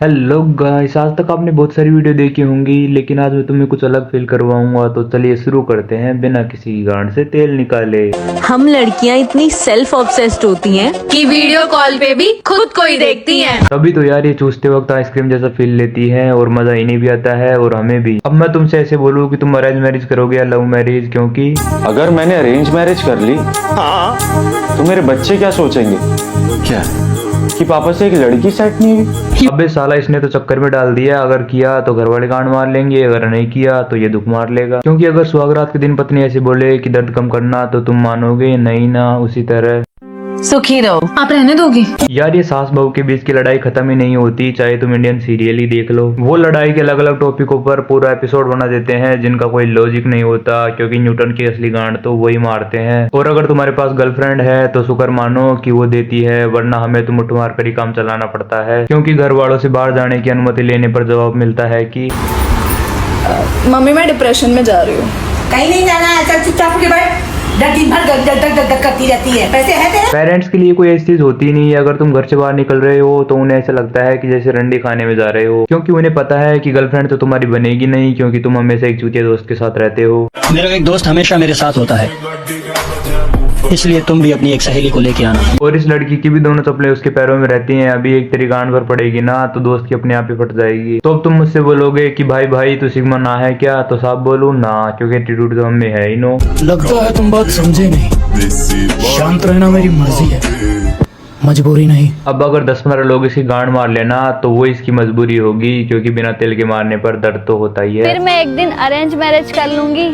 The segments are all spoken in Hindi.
हेलो गाइस, आज तक आपने बहुत सारी वीडियो देखी होंगी, लेकिन आज मैं तुम्हें कुछ अलग फील करवाऊंगा। तो चलिए शुरू करते हैं बिना किसी गांड से तेल निकाले। हम लड़कियां इतनी सेल्फ ऑब्सेस्ड होती हैं कि वीडियो कॉल पे भी खुद को ही देखती हैं। तभी तो यार ये चूसते वक्त आइसक्रीम जैसा फील लेती है और मजा इन्हें भी आता है और हमें भी। अब मैं तुमसे ऐसे बोलूँ कि तुम अरेंज मैरिज करोगे या लव मैरिज, क्योंकि अगर मैंने अरेंज मैरिज कर ली तो मेरे बच्चे क्या सोचेंगे? क्या कि पापा से एक लड़की सेट नहीं हुई? अबे साला, इसने तो चक्कर में डाल दिया। अगर किया तो घर वाले गांड मार लेंगे, अगर नहीं किया तो ये दुख मार लेगा। क्योंकि अगर सुहागरात के दिन पत्नी ऐसे बोले कि दर्द कम करना, तो तुम मानोगे नहीं ना? उसी तरह सुखी रहो। आप रहने दोगे? यार ये सास बहू के बीच की लड़ाई खत्म ही नहीं होती, चाहे तुम इंडियन सीरियल ही देख लो। वो लड़ाई के अलग अलग टॉपिकों पर पूरा एपिसोड बना देते हैं जिनका कोई लॉजिक नहीं होता, क्योंकि न्यूटन की असली गांड तो वही मारते हैं। और अगर तुम्हारे पास गर्लफ्रेंड है तो शुक्र मानो कि वो देती है, वरना हमें तो मुठ मार कर ही काम चलाना पड़ता है। क्योंकि घर वालों से बाहर जाने की अनुमति लेने पर जवाब मिलता है कि मम्मी मैं डिप्रेशन में जा रही हूँ। कहीं नहीं जाना है, चल चुपचाप होके बैठ। दिन भर गग करती रहती है। पैसे है तेरे? पेरेंट्स के लिए कोई ऐसी चीज होती नहीं है। अगर तुम घर से बाहर निकल रहे हो तो उन्हें ऐसा लगता है कि जैसे रंडी खाने में जा रहे हो, क्योंकि उन्हें पता है कि गर्लफ्रेंड तो तुम्हारी बनेगी नहीं, क्योंकि तुम हमेशा एक चूतिया दोस्त के साथ रहते हो। मेरा एक दोस्त हमेशा मेरे साथ होता है, इसलिए तुम भी अपनी एक सहेली को लेके आना। और इस लड़की की भी दोनों चप्पलें उसके पैरों में रहती हैं। अभी एक तेरी गांड पर पड़ेगी ना तो दोस्त की अपने आप ही फट जाएगी। तो अब तुम मुझसे बोलोगे कि भाई भाई तू सिग्मा ना है क्या? तो साफ बोलूं ना, क्योंकि एटीट्यूड तो हमें है ही नो। लगता है तुम बात समझे नहीं। शांत रहना मेरी मर्जी है, मजबूरी नहीं। अब अगर 10-15 लोग इसकी गांड मार लेना तो वो इसकी मजबूरी होगी, क्योंकि बिना तेल के मारने पर दर्द तो होता ही है। फिर मैं एक दिन अरेंज मैरिज कर लूंगी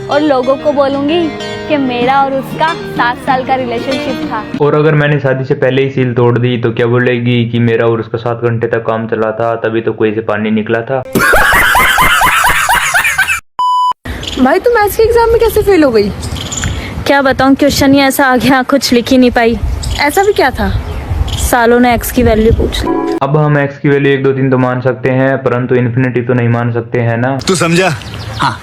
और लोगों को बोलूंगी कि मेरा और उसका 7 साल का रिलेशनशिप था। और अगर मैंने शादी से पहले ही सील तोड़ दी तो क्या बोलेगी कि मेरा और उसका 7 घंटे तक काम चला था, तभी तो कुएं से पानी निकला था। भाई तुम मैथ्स के एग्जाम में कैसे फेल हो गई? क्या बताऊं, क्वेश्चन ही ऐसा आ गया, कुछ लिख ही नहीं पाई। ऐसा भी क्या था? सालों ने एक्स की वैल्यू पूछ ली। अब हम एक्स की वैल्यू 1 2 3 तो मान सकते हैं, परंतु इन्फिनिटी तो नहीं मान सकते हैं ना। तू समझा? हाँ।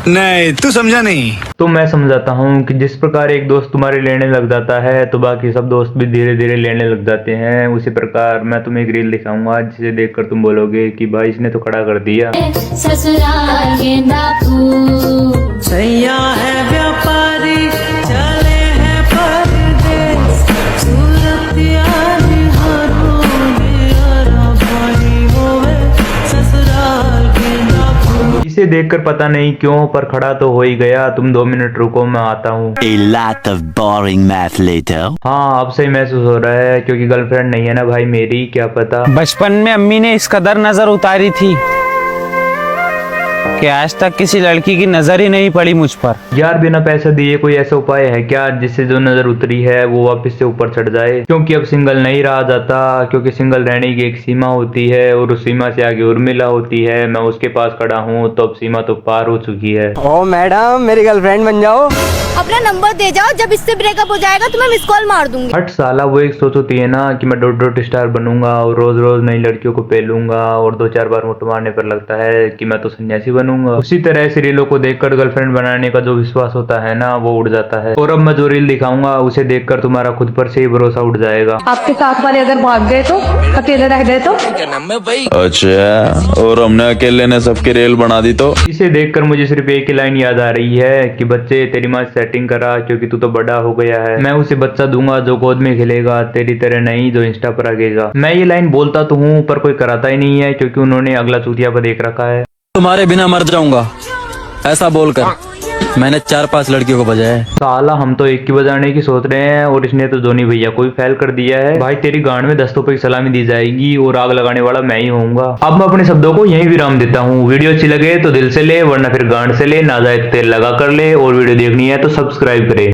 नहीं तू समझा नहीं। तो मैं समझाता हूँ कि जिस प्रकार एक दोस्त तुम्हारे लेने लग जाता है तो बाकी सब दोस्त भी धीरे धीरे लेने लग जाते हैं। उसी प्रकार मैं तुम्हें एक रील दिखाऊंगा जिसे देखकर तुम बोलोगे कि भाई इसने तो खड़ा कर दिया। इसे देखकर पता नहीं क्यों पर खड़ा तो हो ही गया। तुम 2 मिनट रुको, मैं आता हूँ। A lot of boring math later. हाँ अब सही महसूस हो रहा है, क्योंकि गर्लफ्रेंड नहीं है ना भाई मेरी, क्या पता। बचपन में अम्मी ने इस कदर नजर उतारी थी कि आज तक किसी लड़की की नजर ही नहीं पड़ी मुझ पर। यार बिना पैसा दिए कोई ऐसा उपाय है क्या जिससे जो नजर उतरी है वो वापस से ऊपर चढ़ जाए? क्योंकि अब सिंगल नहीं रहा जाता, क्योंकि सिंगल रहने की एक सीमा होती है और उस सीमा से आगे उर्मिला होती है। मैं उसके पास खड़ा हूँ तो अब सीमा तो पार हो चुकी है। ओ मैडम, मेरी गर्लफ्रेंड बन जाओ। अपना नंबर दे जाओ, जब इससे ब्रेकअप हो जाएगा तो मैं मिस कॉल मार दूंगी। हट साला, वो एक सोच होती है ना कि मैं डॉट स्टार बनूंगा और रोज रोज नई लड़कियों को पेलूंगा और 2-4 बार मुठ मारने पर लगता है कि मैं तो सन्यासी बनूंगा। उसी तरह से रीलों को देखकर गर्लफ्रेंड बनाने का जो विश्वास होता है ना वो उड़ जाता है। और अब मैं जो रील दिखाऊंगा उसे देखकर तुम्हारा खुद पर से ही भरोसा उठ जाएगा। आपके साथ वाले अगर भाग गए तो, अकेले रह गए तो? अच्छा, और हमने अकेले ने सबकी रेल बना दी तो? इसे देखकर मुझे सिर्फ एक ही लाइन याद आ रही है कि बच्चे तेरी माँ सेटिंग करा, क्योंकि तू तो बड़ा हो गया है। मैं उसे बच्चा दूंगा जो गोद में खेलेगा, तेरी तरह नहीं जो इंस्टा पर आगेगा। मैं ये लाइन बोलता तो हूँ पर कोई कराता ही नहीं है, क्योंकि उन्होंने अगला चूतिया पर देख रखा है। तुम्हारे बिना मर जाऊंगा, ऐसा बोलकर मैंने 4-5 लड़कियों को बजाया है। साला हम तो एक की बजाने की सोच रहे हैं और इसने तो जोनी भैया को भी फेल कर दिया है। भाई तेरी गांड में 10 रुपए की सलामी दी जाएगी और आग लगाने वाला मैं ही होऊंगा। अब मैं अपने शब्दों को यहीं विराम देता हूँ। वीडियो अच्छी लगे तो दिल से ले, वरना फिर गांड से ले, ना जाए तो तेल लगा कर ले। और वीडियो देखनी है तो सब्सक्राइब करे।